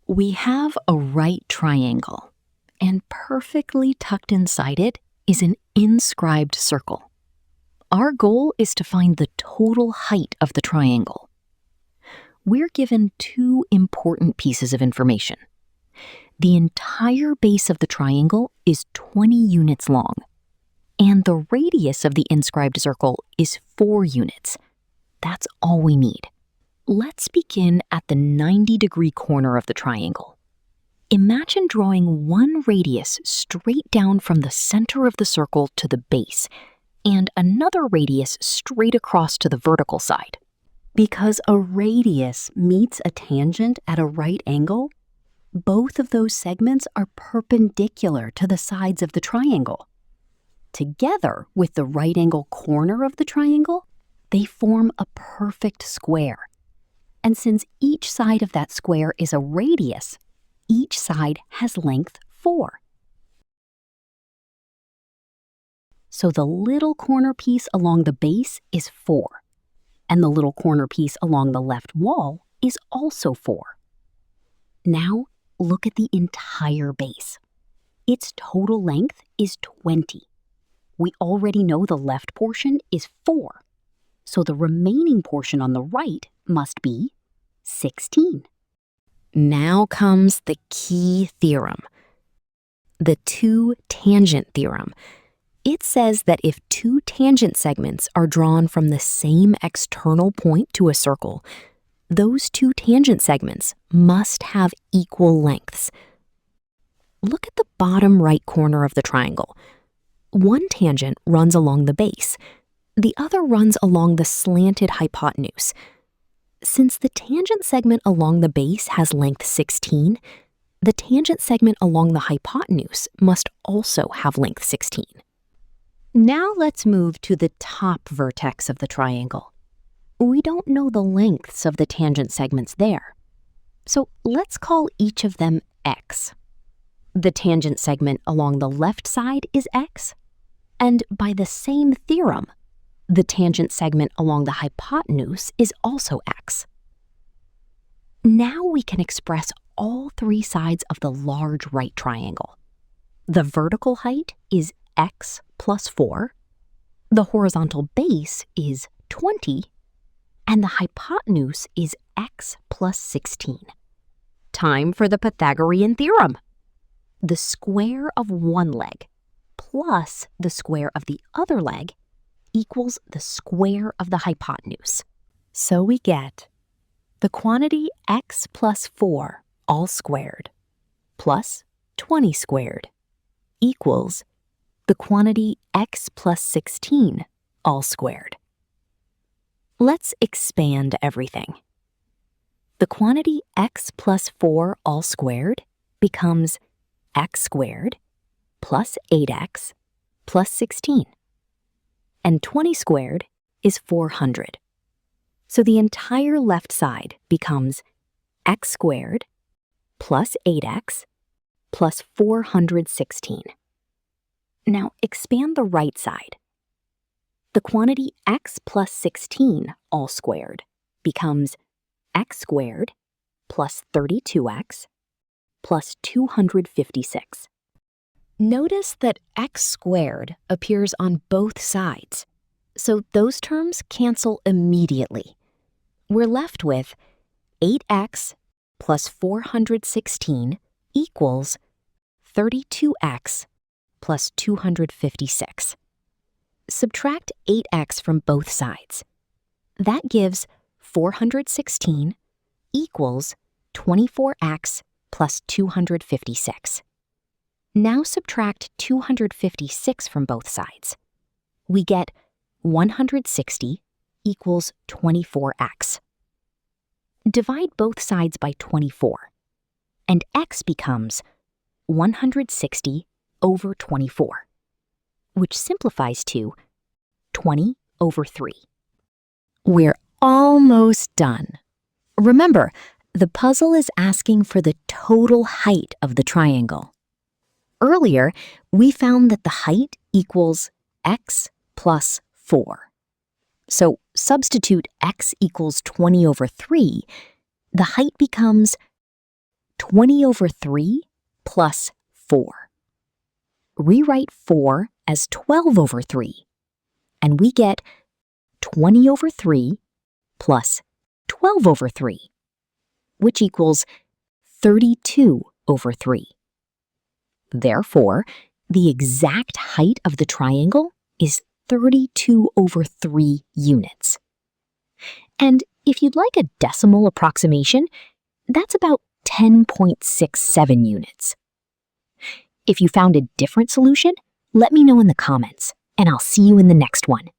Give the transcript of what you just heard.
We have a right triangle, and perfectly tucked inside it is an inscribed circle. Our goal is to find the total height of the triangle. We're given two important pieces of information. The entire base of the triangle is 20 units long, and the radius of the inscribed circle is 4 units. That's all we need. Let's begin at the 90-degree corner of the triangle. Imagine drawing one radius straight down from the center of the circle to the base, and another radius straight across to the vertical side. Because a radius meets a tangent at a right angle, both of those segments are perpendicular to the sides of the triangle. Together with the right angle corner of the triangle, they form a perfect square. And since each side of that square is a radius, each side has length 4. So the little corner piece along the base is 4, and the little corner piece along the left wall is also 4. Now look at the entire base. Its total length is 20. We already know the left portion is 4, so the remaining portion on the right must be 16. Now comes the key theorem, the two-tangent theorem. It says that if two tangent segments are drawn from the same external point to a circle, those two tangent segments must have equal lengths. Look at the bottom right corner of the triangle. One tangent runs along the base. The other runs along the slanted hypotenuse. Since the tangent segment along the base has length 16, the tangent segment along the hypotenuse must also have length 16. Now let's move to the top vertex of the triangle. We don't know the lengths of the tangent segments there, so let's call each of them x. The tangent segment along the left side is x, and by the same theorem, the tangent segment along the hypotenuse is also x. Now we can express all three sides of the large right triangle. The vertical height is x plus 4, the horizontal base is 20, and the hypotenuse is x plus 16. Time for the Pythagorean theorem. The square of one leg plus the square of the other leg equals the square of the hypotenuse. So we get the quantity x plus 4 all squared plus 20 squared equals the quantity x plus 16 all squared. Let's expand everything. The quantity x plus 4 all squared becomes x squared plus 8x plus 16. And 20 squared is 400. So the entire left side becomes x squared plus 8x plus 416. Now expand the right side. The quantity x plus 16 all squared becomes x squared plus 32x plus 256. Notice that x squared appears on both sides, so those terms cancel immediately. We're left with 8x plus 416 equals 32x plus 256. Subtract 8x from both sides. That gives 416 equals 24x plus 256. Now subtract 256 from both sides. We get 160 equals 24x. Divide both sides by 24, and x becomes 160 over 24, which simplifies to 20 over 3. We're almost done. Remember, the puzzle is asking for the total height of the triangle. Earlier, we found that the height equals x plus 4. So substitute x equals 20 over 3, the height becomes 20 over 3 plus 4. Rewrite 4 as 12 over 3, and we get 20 over 3 plus 12 over 3, which equals 32 over 3. Therefore, the exact height of the triangle is 32 over 3 units. And if you'd like a decimal approximation, that's about 10.67 units. If you found a different solution, let me know in the comments, and I'll see you in the next one.